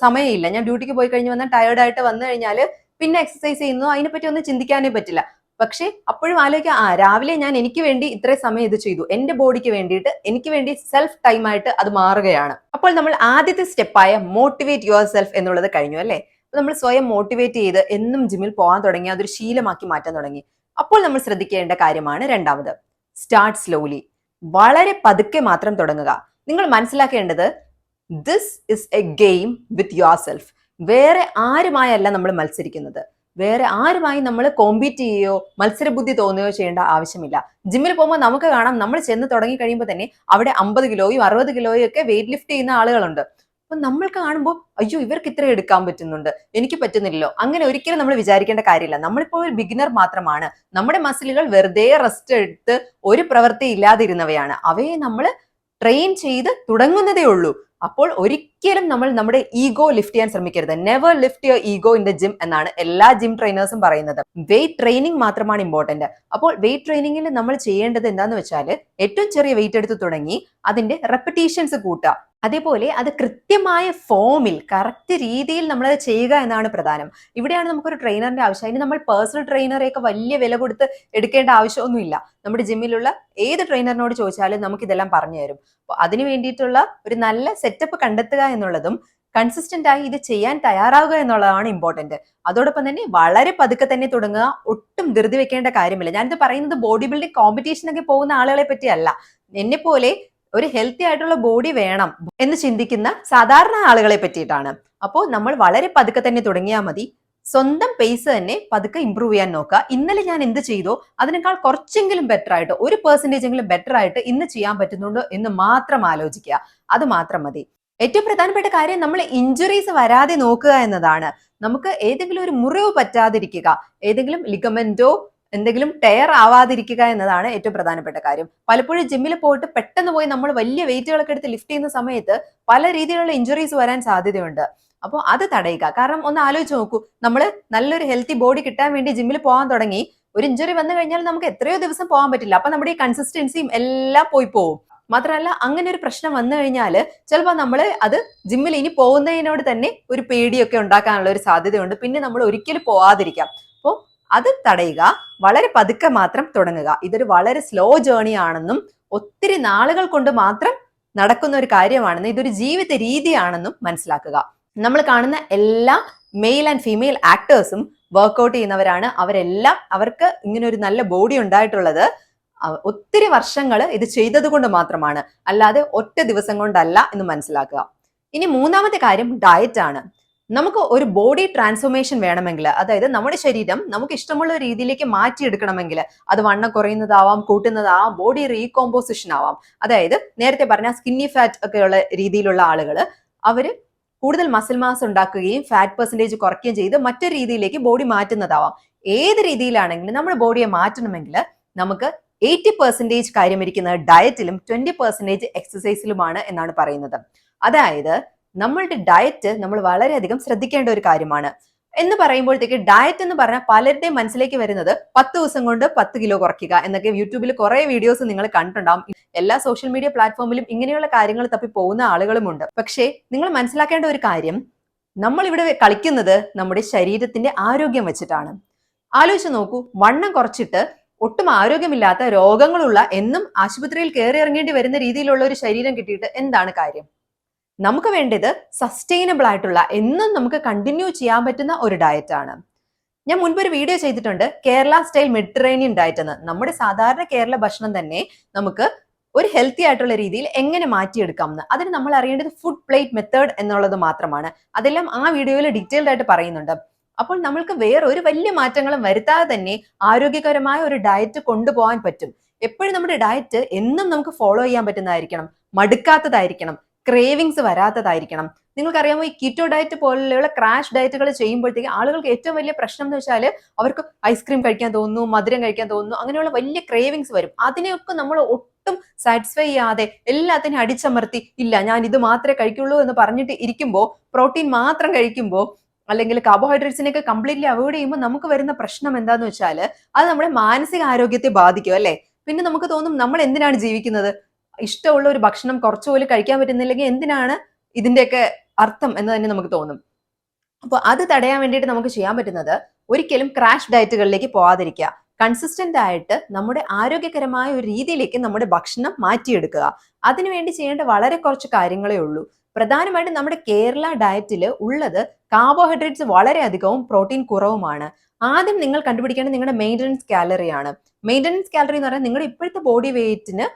സമയമില്ല. ഞാൻ ഡ്യൂട്ടിക്ക് പോയി കഴിഞ്ഞ് വന്നാൽ ടയേർഡായിട്ട് വന്നു കഴിഞ്ഞാൽ പിന്നെ എക്സസൈസ് ചെയ്യുന്നു, അതിനെപ്പറ്റി ഒന്നും ചിന്തിക്കാനേ പറ്റില്ല. പക്ഷെ അപ്പോഴും ആലോചിക്കുക, രാവിലെ ഞാൻ എനിക്ക് വേണ്ടി ഇത്രയും സമയം ഇത് ചെയ്തു, എന്റെ ബോഡിക്ക് വേണ്ടിയിട്ട്, എനിക്ക് വേണ്ടി സെൽഫ് ടൈം ആയിട്ട് അത് മാറുകയാണ്. അപ്പോൾ നമ്മൾ ആദ്യത്തെ സ്റ്റെപ്പായ മോട്ടിവേറ്റ് യുവർ സെൽഫ് എന്നുള്ളത് കഴിഞ്ഞു അല്ലേ? അപ്പൊ നമ്മൾ സ്വയം മോട്ടിവേറ്റ് ചെയ്ത് എന്നും ജിമ്മിൽ പോകാൻ തുടങ്ങി, അതൊരു ശീലമാക്കി മാറ്റാൻ തുടങ്ങി. അപ്പോൾ നമ്മൾ ശ്രദ്ധിക്കേണ്ട കാര്യമാണ് രണ്ടാമത്, സ്റ്റാർട്ട് സ്ലോലി. വളരെ പതുക്കെ മാത്രം തുടങ്ങുക. നിങ്ങൾ മനസ്സിലാക്കേണ്ടത്, this is A game with your self. വേറെ ആരുമായല്ല നമ്മൾ മത്സരിക്കുന്നത്. വേറെ ആരുമായി നമ്മൾ കോമ്പീറ്റ് ചെയ്യുകയോ മത്സരബുദ്ധി തോന്നുകയോ ചെയ്യേണ്ട ആവശ്യമില്ല. ജിമ്മിൽ പോകുമ്പോൾ നമുക്ക് കാണാം, നമ്മൾ ചെന്ന് തുടങ്ങി കഴിയുമ്പോൾ തന്നെ അവിടെ 50 കിലോയും 60 കിലോയും ഒക്കെ വെയിറ്റ് ലിഫ്റ്റ് ചെയ്യുന്ന ആളുകളുണ്ട്. അപ്പൊ നമ്മൾക്ക് കാണുമ്പോൾ അയ്യോ ഇവർക്ക് ഇത്ര എടുക്കാൻ പറ്റുന്നുണ്ട്, എനിക്ക് പറ്റുന്നില്ലല്ലോ, അങ്ങനെ ഒരിക്കലും നമ്മൾ വിചാരിക്കേണ്ട കാര്യമില്ല. നമ്മളിപ്പോൾ ഒരു ബിഗിനർ മാത്രമാണ്. നമ്മുടെ മസിലുകൾ വെറുതെ റെസ്റ്റ് എടുത്ത് ഒരു പ്രവൃത്തി ഇല്ലാതിരുന്നവയാണ്. അവയെ നമ്മൾ ട്രെയിൻ ചെയ്ത് തുടങ്ങുന്നതേ ഉള്ളൂ. അപ്പോൾ ഒരിക്കലും നമ്മൾ നമ്മുടെ ഈഗോ ലിഫ്റ്റ് ചെയ്യാൻ ശ്രമിക്കരുത്. Never lift your ego in the gym എന്നാണ് എല്ലാ ജിം ട്രെയിനേഴ്സും പറയുന്നത്. വെയിറ്റ് ട്രെയിനിങ് മാത്രമാണ് ഇമ്പോർട്ടന്റ്. അപ്പോൾ വെയിറ്റ് ട്രെയിനിങ്ങിൽ നമ്മൾ ചെയ്യേണ്ടത് എന്താന്ന് വെച്ചാൽ, ഏറ്റവും ചെറിയ വെയിറ്റ് എടുത്ത് തുടങ്ങി അതിന്റെ റെപ്പിറ്റീഷൻസ് കൂട്ടുക. അതേപോലെ അത് കൃത്യമായ ഫോമിൽ കറക്റ്റ് രീതിയിൽ നമ്മൾ അത് ചെയ്യുക എന്നാണ് പ്രധാനം. ഇവിടെയാണ് നമുക്കൊരു ട്രെയിനറിന്റെ ആവശ്യം. അതിന് നമ്മൾ പേഴ്സണൽ ട്രെയിനറെയൊക്കെ വലിയ വില കൊടുത്ത് എടുക്കേണ്ട ആവശ്യമൊന്നുമില്ല. നമ്മുടെ ജിമ്മിലുള്ള ഏത് ട്രെയിനറിനോട് ചോദിച്ചാലും നമുക്ക് ഇതെല്ലാം പറഞ്ഞു തരും. അപ്പോൾ അതിന് വേണ്ടിയിട്ടുള്ള ഒരു നല്ല സെറ്റപ്പ് കണ്ടെത്തുക എന്നുള്ളതും കൺസിസ്റ്റന്റ് ആയി ഇത് ചെയ്യാൻ തയ്യാറാവുക എന്നുള്ളതാണ് ഇമ്പോർട്ടന്റ്. അതോടൊപ്പം തന്നെ വളരെ പതുക്കെ തന്നെ തുടങ്ങുക. ഒട്ടും ധൃതി വെക്കേണ്ട കാര്യമില്ല. ഞാനിത് പറയുന്നത് ബോഡി ബിൽഡിംഗ് കോമ്പറ്റീഷനൊക്കെ പോകുന്ന ആളുകളെ പറ്റിയല്ല. എന്നെ പോലെ ഒരു ഹെൽത്തി ആയിട്ടുള്ള ബോഡി വേണം എന്ന് ചിന്തിക്കുന്ന സാധാരണ ആളുകളെ പറ്റിയിട്ടാണ്. അപ്പോൾ നമ്മൾ വളരെ പതുക്കെ തന്നെ തുടങ്ങിയാൽ മതി. സ്വന്തം പേസ് തന്നെ പതുക്കെ ഇമ്പ്രൂവ് ചെയ്യാൻ നോക്കുക. ഇന്നലെ ഞാൻ എന്ത് ചെയ്തോ അതിനേക്കാൾ കുറച്ചെങ്കിലും ബെറ്റർ ആയിട്ട്, 1% ബെറ്റർ ആയിട്ട് ഇന്ന് ചെയ്യാൻ പറ്റുന്നുണ്ടോ എന്ന് മാത്രം ആലോചിക്കുക. അത് മാത്രം മതി. ഏറ്റവും പ്രധാനപ്പെട്ട കാര്യം, നമ്മൾ ഇഞ്ചുറീസ് വരാതെ നോക്കുക എന്നതാണ്. നമുക്ക് ഏതെങ്കിലും ഒരു മുറിവ് പറ്റാതിരിക്കുക, ഏതെങ്കിലും ലിഗമെന്റോ എന്തെങ്കിലും ടയർ ആവാതിരിക്കുക എന്നതാണ് ഏറ്റവും പ്രധാനപ്പെട്ട കാര്യം. പലപ്പോഴും ജിമ്മിൽ പോയിട്ട് പെട്ടെന്ന് പോയി നമ്മൾ വലിയ വെയിറ്റുകളൊക്കെ എടുത്ത് ലിഫ്റ്റ് ചെയ്യുന്ന സമയത്ത് പല രീതിയിലുള്ള ഇഞ്ചുറീസ് വരാൻ സാധ്യതയുണ്ട്. അപ്പോൾ അത് തടയുക. കാരണം ഒന്ന് ആലോചിച്ച് നോക്കൂ, നമ്മൾ നല്ലൊരു ഹെൽത്തി ബോഡി കിട്ടാൻ വേണ്ടി ജിമ്മിൽ പോകാൻ തുടങ്ങി, ഒരു ഇഞ്ചുറി വന്നു കഴിഞ്ഞാൽ നമുക്ക് എത്രയോ ദിവസം പോകാൻ പറ്റില്ല. അപ്പൊ നമ്മുടെ ഈ കൺസിസ്റ്റൻസിയും എല്ലാം പോയി പോകും. മാത്രമല്ല, അങ്ങനെ ഒരു പ്രശ്നം വന്നു കഴിഞ്ഞാൽ ചിലപ്പോൾ നമ്മൾ അത് ജിമ്മിൽ ഇനി പോകുന്നതിനോട് തന്നെ ഒരു പേടിയൊക്കെ ഉണ്ടാക്കാനുള്ള ഒരു സാധ്യതയുണ്ട്. പിന്നെ നമ്മൾ ഒരിക്കലും പോവാതിരിക്കാം. അപ്പോൾ അത് തടയുക. വളരെ പതുക്കെ മാത്രം തുടങ്ങുക. ഇതൊരു വളരെ സ്ലോ ജേർണി ആണെന്നും ഒത്തിരി നാളുകൾ കൊണ്ട് മാത്രം നടക്കുന്ന ഒരു കാര്യമാണെന്നും ഇതൊരു ജീവിത രീതിയാണെന്നും മനസ്സിലാക്കുക. നമ്മൾ കാണുന്ന എല്ലാ മെയിൽ ആൻഡ് ഫീമെയിൽ ആക്ടേഴ്സും വർക്ക്ഔട്ട് ചെയ്യുന്നവരാണ്. അവർക്ക് ഇങ്ങനെ ഒരു നല്ല ബോഡി ഉണ്ടായിട്ടുള്ളത് ഒത്തിരി വർഷങ്ങൾ ഇത് ചെയ്തത് കൊണ്ട് മാത്രമാണ്, അല്ലാതെ ഒറ്റ ദിവസം കൊണ്ടല്ല എന്ന് മനസ്സിലാക്കുക. ഇനി മൂന്നാമത്തെ കാര്യം ഡയറ്റ് ആണ്. നമുക്ക് ഒരു ബോഡി ട്രാൻസ്ഫോർമേഷൻ വേണമെങ്കിൽ, അതായത് നമ്മുടെ ശരീരം നമുക്ക് ഇഷ്ടമുള്ള രീതിയിലേക്ക് മാറ്റിയെടുക്കണമെങ്കിൽ, അത് വണ്ണം കുറയുന്നതാവാം, കൂട്ടുന്നതാവാം, ബോഡി റീകോമ്പോസിഷൻ ആവാം. അതായത് നേരത്തെ പറഞ്ഞ സ്കിന്നി ഫാറ്റ് ഒക്കെയുള്ള രീതിയിലുള്ള ആളുകൾ അവര് കൂടുതൽ മസിൽ മാസ് ഉണ്ടാക്കുകയും ഫാറ്റ് പെർസെൻറ്റേജ് കുറയ്ക്കുകയും ചെയ്ത് മറ്റൊരു രീതിയിലേക്ക് ബോഡി മാറ്റുന്നതാവാം. ഏത് രീതിയിലാണെങ്കിലും നമ്മുടെ ബോഡിയെ മാറ്റണമെങ്കിൽ നമുക്ക് 80% കാര്യമിരിക്കുന്നത് ഡയറ്റിലും 20% എക്സസൈസിലുമാണ് എന്നാണ് പറയുന്നത്. അതായത് നമ്മളുടെ ഡയറ്റ് നമ്മൾ വളരെയധികം ശ്രദ്ധിക്കേണ്ട ഒരു കാര്യമാണ്. എന്ന് പറയുമ്പോഴത്തേക്ക് ഡയറ്റ് എന്ന് പറഞ്ഞാൽ പലരുടെയും മനസ്സിലേക്ക് വരുന്നത് 10 ദിവസം കൊണ്ട് 10 കിലോ കുറയ്ക്കുക എന്നൊക്കെ. യൂട്യൂബിൽ കുറെ വീഡിയോസ് നിങ്ങൾ കണ്ടിട്ടുണ്ടാവും. എല്ലാ സോഷ്യൽ മീഡിയ പ്ലാറ്റ്ഫോമിലും ഇങ്ങനെയുള്ള കാര്യങ്ങൾ തപ്പി പോകുന്ന ആളുകളുമുണ്ട്. പക്ഷേ നിങ്ങൾ മനസ്സിലാക്കേണ്ട ഒരു കാര്യം, നമ്മൾ ഇവിടെ കളിക്കുന്നത് നമ്മുടെ ശരീരത്തിന്റെ ആരോഗ്യം വെച്ചിട്ടാണ്. ആലോചിച്ച് നോക്കൂ, വണ്ണം കുറച്ചിട്ട് ഒട്ടും ആരോഗ്യമില്ലാത്ത രോഗങ്ങളുള്ള എന്നും ആശുപത്രിയിൽ കയറി ഇറങ്ങേണ്ടി വരുന്ന രീതിയിലുള്ള ഒരു ശരീരം കിട്ടിയിട്ട് എന്താണ് കാര്യം? നമുക്ക് വേണ്ടത് സസ്റ്റൈനബിൾ ആയിട്ടുള്ള എന്നും നമുക്ക് കണ്ടിന്യൂ ചെയ്യാൻ പറ്റുന്ന ഒരു ഡയറ്റ് ആണ്. ഞാൻ മുൻപ് ഒരു വീഡിയോ ചെയ്തിട്ടുണ്ട് കേരള സ്റ്റൈൽ മെഡിറ്ററേനിയൻ ഡയറ്റ് എന്ന്. നമ്മുടെ സാധാരണ കേരള ഭക്ഷണം തന്നെ നമുക്ക് ഒരു ഹെൽത്തി ആയിട്ടുള്ള രീതിയിൽ എങ്ങനെ മാറ്റിയെടുക്കാം എന്ന്. അതിന് നമ്മൾ അറിയേണ്ടത് ഫുഡ് പ്ലേറ്റ് മെത്തേഡ് എന്നുള്ളത് മാത്രമാണ്. അതെല്ലാം ആ വീഡിയോയിൽ ഡീറ്റെയിൽഡ് ആയിട്ട് പറയുന്നുണ്ട്. അപ്പോൾ നമ്മൾക്ക് വേറെ ഒരു വലിയ മാറ്റങ്ങളും വരുത്താതെ തന്നെ ആരോഗ്യകരമായ ഒരു ഡയറ്റ് കൊണ്ടുപോകാൻ പറ്റും. എപ്പോഴും നമ്മുടെ ഡയറ്റ് എന്നും നമുക്ക് ഫോളോ ചെയ്യാൻ പറ്റുന്നതായിരിക്കണം, മടുക്കാത്തതായിരിക്കണം, ക്രേവിങ്സ് വരാത്തതായിരിക്കണം. നിങ്ങൾക്കറിയാമോ, ഈ കീറ്റോ ഡയറ്റ് പോലെയുള്ള ക്രാഷ് ഡയറ്റുകൾ ചെയ്യുമ്പോഴത്തേക്ക് ആളുകൾക്ക് ഏറ്റവും വലിയ പ്രശ്നം എന്ന് വെച്ചാൽ അവർക്ക് ഐസ്ക്രീം കഴിക്കാൻ തോന്നുന്നു, മധുരം കഴിക്കാൻ തോന്നുന്നു, അങ്ങനെയുള്ള വലിയ ക്രേവിങ്സ് വരും. അതിനെയൊക്കെ നമ്മൾ ഒട്ടും സാറ്റിസ്ഫൈ ചെയ്യാതെ എല്ലാത്തിനും അടിച്ചമർത്തി ഇല്ല ഞാൻ ഇത് മാത്രമേ കഴിക്കുള്ളൂ എന്ന് പറഞ്ഞിട്ട് ഇരിക്കുമ്പോൾ, പ്രോട്ടീൻ മാത്രം കഴിക്കുമ്പോൾ അല്ലെങ്കിൽ കാർബോഹൈഡ്രേറ്റ്സിനെയൊക്കെ കംപ്ലീറ്റ്ലി അവോയ്ഡ് ചെയ്യുമ്പോൾ നമുക്ക് വരുന്ന പ്രശ്നം എന്താന്ന് വെച്ചാൽ അത് നമ്മുടെ മാനസിക ആരോഗ്യത്തെ ബാധിക്കും അല്ലെ. പിന്നെ നമുക്ക് തോന്നും നമ്മൾ എന്തിനാണ് ജീവിക്കുന്നത്, ഇഷ്ടമുള്ള ഒരു ഭക്ഷണം കുറച്ചുപോലും കഴിക്കാൻ പറ്റുന്നില്ലെങ്കിൽ എന്തിനാണ് ഇതിന്റെയൊക്കെ അർത്ഥം എന്ന് തന്നെ നമുക്ക് തോന്നും. അപ്പോൾ അത് തടയാൻ വേണ്ടിയിട്ട് നമുക്ക് ചെയ്യാൻ പറ്റുന്നത് ഒരിക്കലും ക്രാഷ് ഡയറ്റുകളിലേക്ക് പോവാതിരിക്കുക. കൺസിസ്റ്റന്റ് ആയിട്ട് നമ്മുടെ ആരോഗ്യകരമായ ഒരു രീതിയിലേക്ക് നമ്മുടെ ഭക്ഷണം മാറ്റിയെടുക്കുക. അതിനുവേണ്ടി ചെയ്യേണ്ട വളരെ കുറച്ച് കാര്യങ്ങളേ ഉള്ളൂ. പ്രധാനമായിട്ടും നമ്മുടെ കേരള ഡയറ്റിൽ ഉള്ളത് കാർബോഹൈഡ്രേറ്റ്സ് വളരെ അധികവും പ്രോട്ടീൻ കുറവുമാണ്. ആദ്യം നിങ്ങൾ കണ്ടുപിടിക്കേണ്ടത് നിങ്ങളുടെ മെയിൻ്റനൻസ് കാലറിയാണ്. മെയിൻ്റനൻസ് കാലറി എന്ന് പറയുന്നത് നിങ്ങളുടെ ഇപ്പോഴത്തെ ബോഡി വെയിറ്റിന്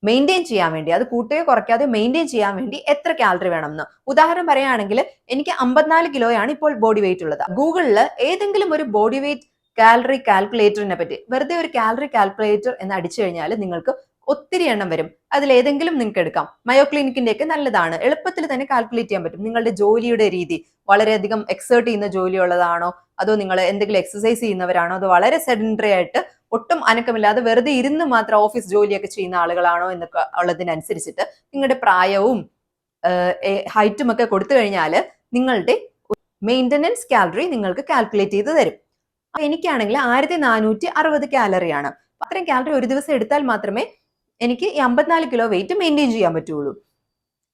മെയിൻറ്റെയിൻ ചെയ്യാൻ വേണ്ടി, അത് കൂട്ടുകയോ കുറയ്ക്കാതെ മെയിൻറ്റെയിൻ ചെയ്യാൻ വേണ്ടി എത്ര കാലറി വേണം എന്ന്. ഉദാഹരണം പറയുകയാണെങ്കിൽ എനിക്ക് 54 കിലോയാണ് ഇപ്പോൾ ബോഡി വെയിറ്റ് ഉള്ളത്. ഗൂഗിളിൽ ഏതെങ്കിലും ഒരു ബോഡി വെയിറ്റ് കാലറി കാൽക്കുലേറ്ററിനെ പറ്റി വെറുതെ ഒരു കാലറി കാൽക്കുലേറ്റർ എന്ന് അടിച്ചു കഴിഞ്ഞാൽ നിങ്ങൾക്ക് ഒത്തിരി എണ്ണം വരും. അതിൽ ഏതെങ്കിലും നിങ്ങൾക്ക് എടുക്കാം. മയോ ക്ലിനിക്കിന്റെ ഒക്കെ നല്ലതാണ്, എളുപ്പത്തിൽ തന്നെ കാൽക്കുലേറ്റ് ചെയ്യാൻ പറ്റും. നിങ്ങളുടെ ജോലിയുടെ രീതി വളരെയധികം എക്സേർട്ട് ചെയ്യുന്ന ജോലി ഉള്ളതാണോ, അതോ നിങ്ങൾ എന്തെങ്കിലും എക്സസൈസ് ചെയ്യുന്നവരാണോ, അതോ വളരെ സെഡൻറ്ററി ആയിട്ട് ഒട്ടും അനക്കമില്ലാതെ വെറുതെ ഇരുന്ന് മാത്രം ഓഫീസ് ജോലിയൊക്കെ ചെയ്യുന്ന ആളുകളാണോ എന്നൊക്കെ ഉള്ളതിനനുസരിച്ചിട്ട് നിങ്ങളുടെ പ്രായവും ഹൈറ്റും ഒക്കെ കൊടുത്തു കഴിഞ്ഞാൽ നിങ്ങളുടെ മെയിൻ്റനൻസ് കാലറി നിങ്ങൾക്ക് കാൽക്കുലേറ്റ് ചെയ്ത് തരും. എനിക്കാണെങ്കിൽ 1460 കാലറിയാണ്. അത്രയും കാലറി ഒരു ദിവസം എടുത്താൽ മാത്രമേ എനിക്ക് ഈ 54 കിലോ വെയിറ്റ് മെയിൻറ്റെയിൻ ചെയ്യാൻ പറ്റുള്ളൂ.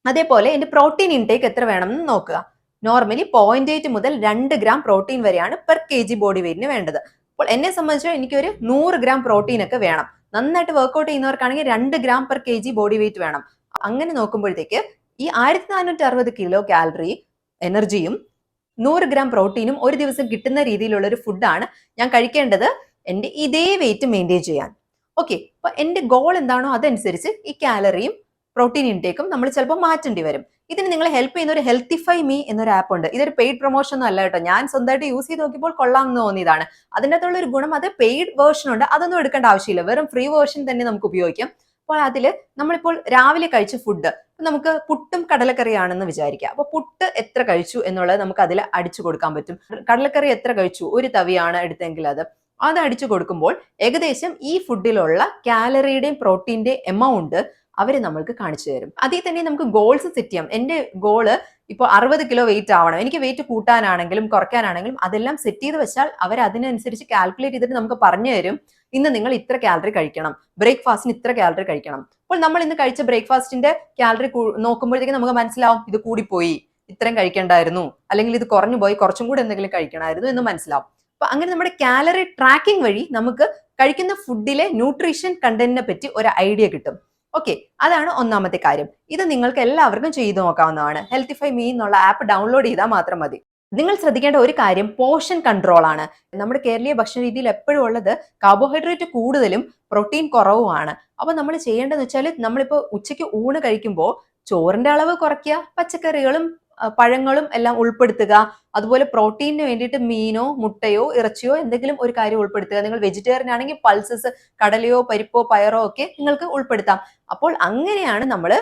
അതേപോലെ എൻ്റെ പ്രോട്ടീൻ ഇൻടേക്ക് എത്ര വേണമെന്ന് നോക്കുക. നോർമലി 0.8 മുതൽ 2 ഗ്രാം പ്രോട്ടീൻ വരെയാണ് പെർ kg ബോഡി വെയിറ്റിന് വേണ്ടത്. അപ്പോൾ എന്നെ സംബന്ധിച്ച് എനിക്കൊരു 100 ഗ്രാം പ്രോട്ടീൻ ഒക്കെ വേണം. നന്നായിട്ട് വർക്ക്ഔട്ട് ചെയ്യുന്നവർക്കാണെങ്കിൽ 2 gram per kg body weight വേണം. അങ്ങനെ നോക്കുമ്പോഴത്തേക്ക് ഈ 1460 കിലോ കാലറി എനർജിയും 100 ഗ്രാം പ്രോട്ടീനും ഒരു ദിവസം കിട്ടുന്ന രീതിയിലുള്ള ഒരു ഫുഡാണ് ഞാൻ കഴിക്കേണ്ടത് എൻ്റെ ഇതേ വെയിറ്റ് മെയിൻറ്റെയിൻ ചെയ്യാൻ. ഓക്കെ, അപ്പൊ എൻ്റെ ഗോൾ എന്താണോ അതനുസരിച്ച് ഈ കാലറിയും പ്രോട്ടീൻ ഇൻടേക്കും നമ്മൾ ചിലപ്പോൾ മാറ്റേണ്ടി വരും. ഇതിന് നിങ്ങളെ ഹെൽപ്പ് ചെയ്യുന്ന ഒരു ഹെൽത്തിഫൈ മീ എന്നൊരു ആപ്പ് ഉണ്ട്. ഇതൊരു പെയ്ഡ് പ്രൊമോഷൻ ഒന്നും അല്ല കേട്ടോ, ഞാൻ സ്വന്തമായിട്ട് യൂസ് ചെയ്ത് നോക്കിയപ്പോൾ കൊള്ളാം എന്ന് തോന്നിയതാണ്. അതിൻ്റെ അകത്തുള്ള ഒരു ഗുണം, അത് പെയ്ഡ് വേർഷൻ ഉണ്ട്, അതൊന്നും എടുക്കേണ്ട ആവശ്യമില്ല, വെറും ഫ്രീ വേർഷൻ തന്നെ നമുക്ക് ഉപയോഗിക്കാം. അപ്പോൾ അതിൽ നമ്മളിപ്പോൾ രാവിലെ കഴിച്ച ഫുഡ്, നമുക്ക് പുട്ടും കടലക്കറിയാണെന്ന് വിചാരിക്കുക. അപ്പൊ പുട്ട് എത്ര കഴിച്ചു എന്നുള്ളത് നമുക്ക് അതിൽ അടിച്ചു കൊടുക്കാൻ പറ്റും. കടലക്കറി എത്ര കഴിച്ചു, ഒരു തവിയാണ് എടുത്തെങ്കിൽ അത് അടിച്ചു കൊടുക്കുമ്പോൾ ഏകദേശം ഈ ഫുഡിലുള്ള കാലറിയുടെയും പ്രോട്ടീന്റെ എമൗണ്ട് അവർ നമ്മൾക്ക് കാണിച്ചു തരും. അതിൽ തന്നെ നമുക്ക് ഗോൾസ് സെറ്റ് ചെയ്യാം. എൻ്റെ ഗോള് ഇപ്പോൾ 60 കിലോ വെയിറ്റ് ആവണം, എനിക്ക് വെയിറ്റ് കൂട്ടാനാണെങ്കിലും കുറയ്ക്കാനാണെങ്കിലും അതെല്ലാം സെറ്റ് ചെയ്ത് വെച്ചാൽ അവർ അതിനനുസരിച്ച് കാൽക്കുലേറ്റ് ചെയ്തിട്ട് നമുക്ക് പറഞ്ഞു തരും, ഇന്ന് നിങ്ങൾ ഇത്ര കാലറി കഴിക്കണം, ബ്രേക്ക്ഫാസ്റ്റിന് ഇത്ര കാലറി കഴിക്കണം. അപ്പോൾ നമ്മൾ ഇന്ന് കഴിച്ച ബ്രേക്ക്ഫാസ്റ്റിന്റെ കാലറി നോക്കുമ്പോഴത്തേക്ക് നമുക്ക് മനസ്സിലാവും ഇത് കൂടിപ്പോയി, ഇത്രയും കഴിക്കേണ്ടായിരുന്നു, അല്ലെങ്കിൽ ഇത് കുറഞ്ഞു പോയി, കുറച്ചും കൂടെ എന്തെങ്കിലും കഴിക്കണമായിരുന്നു എന്ന് മനസ്സിലാവും. അപ്പൊ അങ്ങനെ നമ്മുടെ കാലറി ട്രാക്കിംഗ് വഴി നമുക്ക് കഴിക്കുന്ന ഫുഡിലെ ന്യൂട്രീഷൻ കണ്ടന്റിനെ പറ്റി ഒരു ഐഡിയ കിട്ടും. ഓക്കെ, അതാണ് ഒന്നാമത്തെ കാര്യം. ഇത് നിങ്ങൾക്ക് എല്ലാവർക്കും ചെയ്തു നോക്കാവുന്നതാണ്. ഹെൽത്തിഫൈ മീ എന്നുള്ള ആപ്പ് ഡൗൺലോഡ് ചെയ്താൽ മാത്രം മതി. നിങ്ങൾ ശ്രദ്ധിക്കേണ്ട ഒരു കാര്യം പോർഷൻ കൺട്രോൾ ആണ്. നമ്മുടെ കേരളീയ ഭക്ഷണ രീതിയിൽ എപ്പോഴും ഉള്ളത് കാർബോഹൈഡ്രേറ്റ് കൂടുതലും പ്രോട്ടീൻ കുറവുമാണ്. അപ്പൊ നമ്മൾ ചെയ്യേണ്ടതെന്ന് വെച്ചാൽ നമ്മളിപ്പോൾ ഉച്ചയ്ക്ക് ഊണ് കഴിക്കുമ്പോൾ ചോറിന്റെ അളവ് കുറയ്ക്കുക, പച്ചക്കറികളും പഴങ്ങളും എല്ലാം ഉൾപ്പെടുത്തുക. അതുപോലെ പ്രോട്ടീനിന് വേണ്ടിയിട്ട് മീനോ മുട്ടയോ ഇറച്ചിയോ എന്തെങ്കിലും ഒരു കാര്യം ഉൾപ്പെടുത്തുക. നിങ്ങൾ വെജിറ്റേറിയൻ ആണെങ്കിൽ പൾസസ്, കടലയോ പരിപ്പോ പയറോ ഒക്കെ നിങ്ങൾക്ക് ഉൾപ്പെടുത്താം. അപ്പോൾ അങ്ങനെയാണ് നമ്മൾ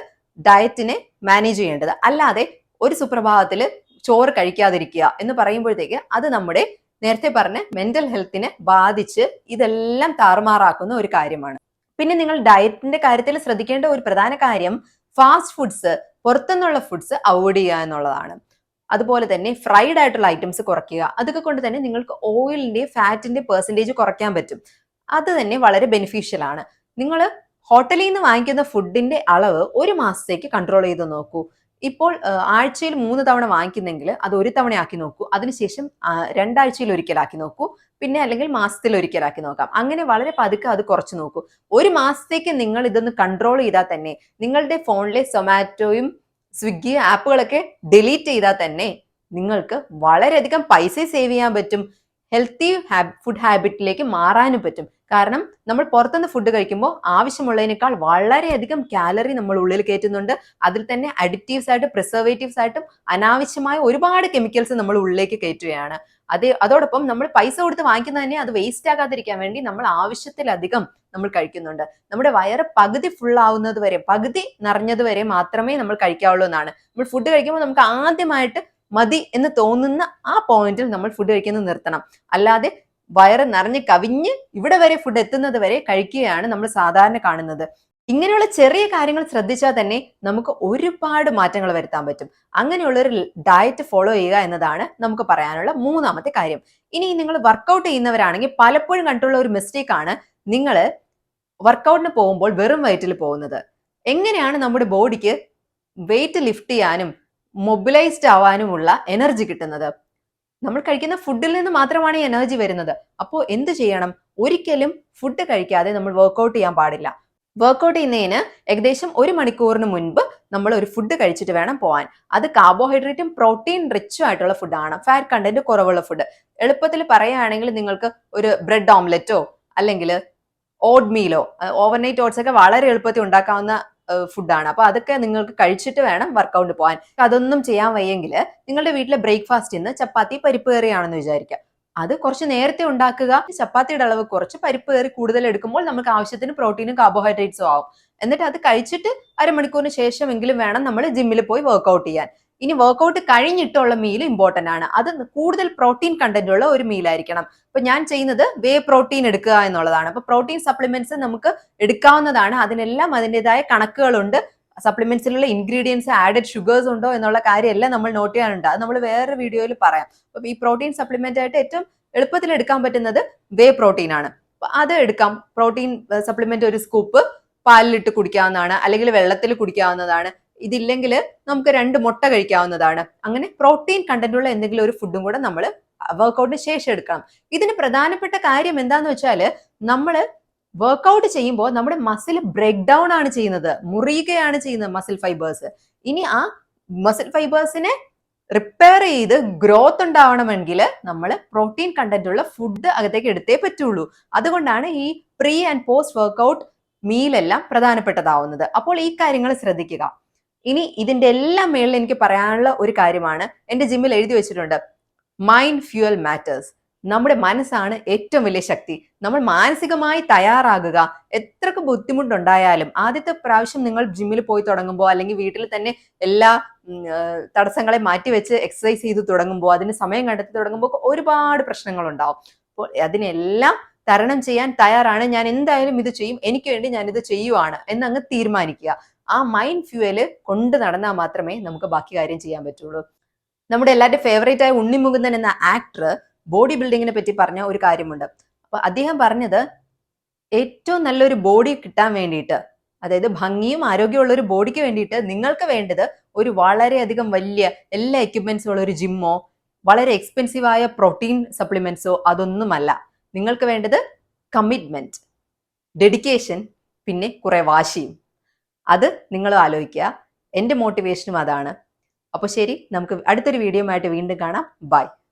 ഡയറ്റിനെ മാനേജ് ചെയ്യേണ്ടത്. അല്ലാതെ ഒരു സുപ്രഭാതത്തിൽ ചോറ് കഴിക്കാതിരിക്കുക എന്ന് പറയുമ്പോഴത്തേക്ക് അത് നമ്മുടെ നേരത്തെ പറഞ്ഞ മെന്റൽ ഹെൽത്തിനെ ബാധിച്ച് ഇതെല്ലാം താറുമാറാക്കുന്ന ഒരു കാര്യമാണ്. പിന്നെ നിങ്ങൾ ഡയറ്റിന്റെ കാര്യത്തിൽ ശ്രദ്ധിക്കേണ്ട ഒരു പ്രധാന കാര്യം ഫാസ്റ്റ് ഫുഡ്സ്, പുറത്തുനിന്നുള്ള ഫുഡ്സ് അവോയ്ഡ് ചെയ്യുക എന്നുള്ളതാണ്. അതുപോലെ തന്നെ ഫ്രൈഡ് ആയിട്ടുള്ള ഐറ്റംസ് കുറയ്ക്കുക. അതൊക്കെ കൊണ്ട് തന്നെ നിങ്ങൾക്ക് ഓയിലിന്റെ ഫാറ്റിന്റെ പെർസെൻറ്റേജ് കുറയ്ക്കാൻ പറ്റും. അത് തന്നെ വളരെ ബെനിഫിഷ്യൽ ആണ്. നിങ്ങൾ ഹോട്ടലിൽ നിന്ന് വാങ്ങിക്കുന്ന ഫുഡിന്റെ അളവ് ഒരു മാസത്തേക്ക് കൺട്രോൾ ചെയ്ത് നോക്കൂ. ഇപ്പോൾ ആഴ്ചയിൽ 3 തവണ വാങ്ങിക്കുന്നെങ്കിൽ അത് ഒരു തവണ ആക്കി നോക്കൂ. അതിനുശേഷം 2 ആഴ്ചയിൽ ഒരിക്കലാക്കി നോക്കൂ. പിന്നെ അല്ലെങ്കിൽ മാസത്തിൽ ഒരിക്കലാക്കി നോക്കാം. അങ്ങനെ വളരെ പതുക്കെ അത് കുറച്ച് നോക്കൂ. ഒരു മാസത്തേക്ക് നിങ്ങൾ ഇതൊന്ന് കൺട്രോൾ ചെയ്താൽ തന്നെ നിങ്ങളുടെ ഫോണിലെ സൊമാറ്റോയും സ്വിഗ്ഗി ആപ്പുകളൊക്കെ ഡിലീറ്റ് ചെയ്താൽ തന്നെ നിങ്ങൾക്ക് വളരെയധികം പൈസ സേവ് ചെയ്യാൻ പറ്റും. ഹെൽത്തി ഫുഡ് ഹാബിറ്റിലേക്ക് മാറാനും പറ്റും. കാരണം നമ്മൾ പുറത്തുനിന്ന് ഫുഡ് കഴിക്കുമ്പോൾ ആവശ്യമുള്ളതിനേക്കാൾ വളരെയധികം കാലറി നമ്മൾ ഉള്ളിൽ കയറ്റുന്നുണ്ട്. അതിൽ തന്നെ അഡിറ്റീവ്സ് ആയിട്ട് പ്രിസർവേറ്റീവ്സ് ആയിട്ടും അനാവശ്യമായ ഒരുപാട് കെമിക്കൽസ് നമ്മൾ ഉള്ളിലേക്ക് കയറ്റുകയാണ്. അതോടൊപ്പം നമ്മൾ പൈസ കൊടുത്ത് വാങ്ങിക്കുന്നത് തന്നെ അത് വേസ്റ്റ് ആകാതിരിക്കാൻ വേണ്ടി നമ്മൾ ആവശ്യത്തിലധികം നമ്മൾ കഴിക്കുന്നുണ്ട്. നമ്മുടെ വയറ് പകുതി ഫുൾ ആവുന്നത് വരെ, പകുതി നിറഞ്ഞത് വരെ മാത്രമേ നമ്മൾ കഴിക്കാവുള്ളൂ എന്നാണ്. നമ്മൾ ഫുഡ് കഴിക്കുമ്പോൾ നമുക്ക് ആദ്യമായിട്ട് മതി എന്ന് തോന്നുന്ന ആ പോയിന്റിൽ നമ്മൾ ഫുഡ് കഴിക്കുന്നത് നിർത്തണം. അല്ലാതെ വയറ് നിറഞ്ഞ് കവിഞ്ഞ് ഇവിടെ വരെ ഫുഡ് എത്തുന്നത് വരെ കഴിക്കുകയാണ് നമ്മൾ സാധാരണ കാണുന്നത്. ഇങ്ങനെയുള്ള ചെറിയ കാര്യങ്ങൾ ശ്രദ്ധിച്ചാൽ തന്നെ നമുക്ക് ഒരുപാട് മാറ്റങ്ങൾ വരുത്താൻ പറ്റും. അങ്ങനെയുള്ളൊരു ഡയറ്റ് ഫോളോ ചെയ്യുക എന്നതാണ് നമുക്ക് പറയാനുള്ള മൂന്നാമത്തെ കാര്യം. ഇനി നിങ്ങൾ വർക്കൗട്ട് ചെയ്യുന്നവരാണെങ്കിൽ പലപ്പോഴും കണ്ടുള്ള ഒരു മിസ്റ്റേക്ക് ആണ് നിങ്ങൾ വർക്കൗട്ടിന് പോകുമ്പോൾ വെറും വയറ്റിൽ പോകുന്നത്. എങ്ങനെയാണ് നമ്മുടെ ബോഡിക്ക് വെയിറ്റ് ലിഫ്റ്റ് ചെയ്യാനും മൊബിലൈസ്ഡ് ആവാനുമുള്ള എനർജി കിട്ടുന്നത്? നമ്മൾ കഴിക്കുന്ന ഫുഡിൽ നിന്ന് മാത്രമാണ് ഈ എനർജി വരുന്നത്. അപ്പോൾ എന്ത് ചെയ്യണം? ഒരിക്കലും ഫുഡ് കഴിക്കാതെ നമ്മൾ വർക്കൗട്ട് ചെയ്യാൻ പാടില്ല. വർക്കൗട്ട് ചെയ്യുന്നതിന് ഏകദേശം 1 മണിക്കൂറിന് മുൻപ് നമ്മൾ ഒരു ഫുഡ് കഴിച്ചിട്ട് വേണം പോകാൻ. അത് കാർബോഹൈഡ്രേറ്റും പ്രോട്ടീൻ റിച്ചും ആയിട്ടുള്ള ഫുഡാണ്, ഫാറ്റ് കണ്ടന്റ് കുറവുള്ള ഫുഡ്. എളുപ്പത്തിൽ പറയുകയാണെങ്കിൽ നിങ്ങൾക്ക് ഒരു ബ്രെഡ് ഓംലെറ്റോ അല്ലെങ്കിൽ ഓട്ട് മീലോ, ഓവർനൈറ്റ് ഓട്സ് ഒക്കെ വളരെ എളുപ്പത്തിൽ ഉണ്ടാക്കാവുന്ന ഫുഡാണ്. അപ്പൊ അതൊക്കെ നിങ്ങൾക്ക് കഴിച്ചിട്ട് വേണം വർക്കൗട്ട് പോകാൻ. അതൊന്നും ചെയ്യാൻ വയ്യെങ്കിൽ നിങ്ങളുടെ വീട്ടിലെ ബ്രേക്ക്ഫാസ്റ്റ് ഇന്ന് ചപ്പാത്തി പരിപ്പ് കറിയാണെന്ന് വിചാരിക്കുക. അത് കുറച്ച് നേരത്തെ ഉണ്ടാക്കുക. ചപ്പാത്തിയുടെ അളവ് കുറച്ച്, പരിപ്പ് കറി കൂടുതൽ എടുക്കുമ്പോൾ നമുക്ക് ആവശ്യത്തിന് പ്രോട്ടീനും കാർബോഹൈഡ്രേറ്റ്സും ആവും. എന്നിട്ട് അത് കഴിച്ചിട്ട് അരമണിക്കൂറിന് ശേഷമെങ്കിലും വേണം നമ്മൾ ജിമ്മിൽ പോയി വർക്കൗട്ട് ചെയ്യാൻ. ഇനി വർക്കൗട്ട് കഴിഞ്ഞിട്ടുള്ള മീൽ ഇമ്പോർട്ടന്റ് ആണ്. അത് കൂടുതൽ പ്രോട്ടീൻ കണ്ടന്റ് ഉള്ള ഒരു മീലായിരിക്കണം. ഇപ്പൊ ഞാൻ ചെയ്യുന്നത് വേ പ്രോട്ടീൻ എടുക്കുക എന്നുള്ളതാണ്. അപ്പൊ പ്രോട്ടീൻ സപ്ലിമെന്റ്സ് നമുക്ക് എടുക്കാവുന്നതാണ്. അതിനെല്ലാം അതിൻ്റെതായ കണക്കുകളുണ്ട്. സപ്ലിമെന്റ്സിലുള്ള ഇൻഗ്രീഡിയൻസ്, ആഡഡ് ഷുഗേഴ്സ് ഉണ്ടോ എന്നുള്ള കാര്യമെല്ലാം നമ്മൾ നോട്ട് ചെയ്യാനുണ്ട്. അത് നമ്മൾ വേറെ വീഡിയോയിൽ പറയാം. അപ്പൊ ഈ പ്രോട്ടീൻ സപ്ലിമെന്റ് ആയിട്ട് ഏറ്റവും എളുപ്പത്തിൽ എടുക്കാൻ പറ്റുന്നത് വേ പ്രോട്ടീൻ ആണ്. അപ്പൊ അത് എടുക്കാം. പ്രോട്ടീൻ സപ്ലിമെന്റ് ഒരു സ്കൂപ്പ് പാലിലിട്ട് കുടിക്കാവുന്നതാണ്, അല്ലെങ്കിൽ വെള്ളത്തിൽ കുടിക്കാവുന്നതാണ്. ഇതില്ലെങ്കിൽ നമുക്ക് 2 മുട്ട കഴിക്കാവുന്നതാണ്. അങ്ങനെ പ്രോട്ടീൻ കണ്ടന്റ് ഉള്ള എന്തെങ്കിലും ഒരു ഫുഡും കൂടെ നമ്മൾ വർക്കൗട്ടിന് ശേഷം എടുക്കണം. ഇതിന് പ്രധാനപ്പെട്ട കാര്യം എന്താന്ന് വെച്ചാൽ നമ്മൾ വർക്കൗട്ട് ചെയ്യുമ്പോൾ നമ്മുടെ മസിൽ ബ്രേക്ക് ഡൗൺ ആണ് ചെയ്യുന്നത്, മുറിയുകയാണ് ചെയ്യുന്നത് മസിൽ ഫൈബേഴ്സ്. ഇനി ആ മസിൽ ഫൈബേഴ്സിനെ റിപ്പയർ ചെയ്ത് ഗ്രോത്ത് ഉണ്ടാവണമെങ്കിൽ നമ്മൾ പ്രോട്ടീൻ കണ്ടന്റ് ഉള്ള ഫുഡ് അകത്തേക്ക് എടുത്തേ പറ്റുള്ളൂ. അതുകൊണ്ടാണ് ഈ പ്രീ ആൻഡ് പോസ്റ്റ് വർക്കൗട്ട് മീലെല്ലാം പ്രധാനപ്പെട്ടതാവുന്നത്. അപ്പോൾ ഈ കാര്യങ്ങൾ ശ്രദ്ധിക്കുക. ഇനി ഇതിന്റെ എല്ലാം മേളിൽ എനിക്ക് പറയാനുള്ള ഒരു കാര്യമാണ്, എന്റെ ജിമ്മിൽ എഴുതി വെച്ചിട്ടുണ്ട്, മൈൻഡ് ഫ്യൂവൽ മാറ്റേഴ്സ്. നമ്മുടെ മനസ്സാണ് ഏറ്റവും വലിയ ശക്തി. നമ്മൾ മാനസികമായി തയ്യാറാകുക. എത്രക്ക് ബുദ്ധിമുട്ടുണ്ടായാലും ആദ്യത്തെ പ്രാവശ്യം നിങ്ങൾ ജിമ്മിൽ പോയി തുടങ്ങുമ്പോൾ, അല്ലെങ്കിൽ വീട്ടിൽ തന്നെ എല്ലാ തടസ്സങ്ങളെ മാറ്റിവെച്ച് എക്സസൈസ് ചെയ്ത് തുടങ്ങുമ്പോൾ, അതിന് സമയം കണ്ടെത്തി തുടങ്ങുമ്പോൾ ഒരുപാട് പ്രശ്നങ്ങൾ ഉണ്ടാവും. അപ്പോൾ അതിനെല്ലാം തരണം ചെയ്യാൻ തയ്യാറാണ് ഞാൻ, എന്തായാലും ഇത് ചെയ്യും, എനിക്ക് വേണ്ടി ഞാൻ ഇത് ചെയ്യുവാണ് എന്നങ്ങ് തീരുമാനിക്കുക. ആ മൈൻഡ് ഫ്യൂവല് കൊണ്ട് നടന്നാൽ മാത്രമേ നമുക്ക് ബാക്കി കാര്യം ചെയ്യാൻ പറ്റുള്ളൂ. നമ്മുടെ എല്ലാവരുടെയും ഫേവറേറ്റ് ആയ ഉണ്ണി മുകുന്ദൻ എന്ന ആക്ടർ ബോഡി ബിൽഡിങ്ങിനെ പറ്റി പറഞ്ഞ ഒരു കാര്യമുണ്ട്. അപ്പൊ അദ്ദേഹം പറഞ്ഞത്, ഏറ്റവും നല്ലൊരു ബോഡി കിട്ടാൻ വേണ്ടിയിട്ട്, അതായത് ഭംഗിയും ആരോഗ്യമുള്ള ഒരു ബോഡിക്ക് വേണ്ടിയിട്ട് നിങ്ങൾക്ക് വേണ്ടത് ഒരു വളരെയധികം വലിയ എല്ലാ എക്യുപ്മെന്റ്സും ഉള്ള ഒരു ജിമ്മോ വളരെ എക്സ്പെൻസീവ് ആയ പ്രോട്ടീൻ സപ്ലിമെന്റ്സോ അതൊന്നുമല്ല. നിങ്ങൾക്ക് വേണ്ടത് കമ്മിറ്റ്മെന്റ്, ഡെഡിക്കേഷൻ, പിന്നെ കുറെ വാശിയും. അത് നിങ്ങൾ ആലോചിക്കുക. എൻ്റെ മോട്ടിവേഷനും അതാണ്. അപ്പോൾ ശരി, നമുക്ക് അടുത്തൊരു വീഡിയോ ആയിട്ട് വീണ്ടും കാണാം. ബൈ.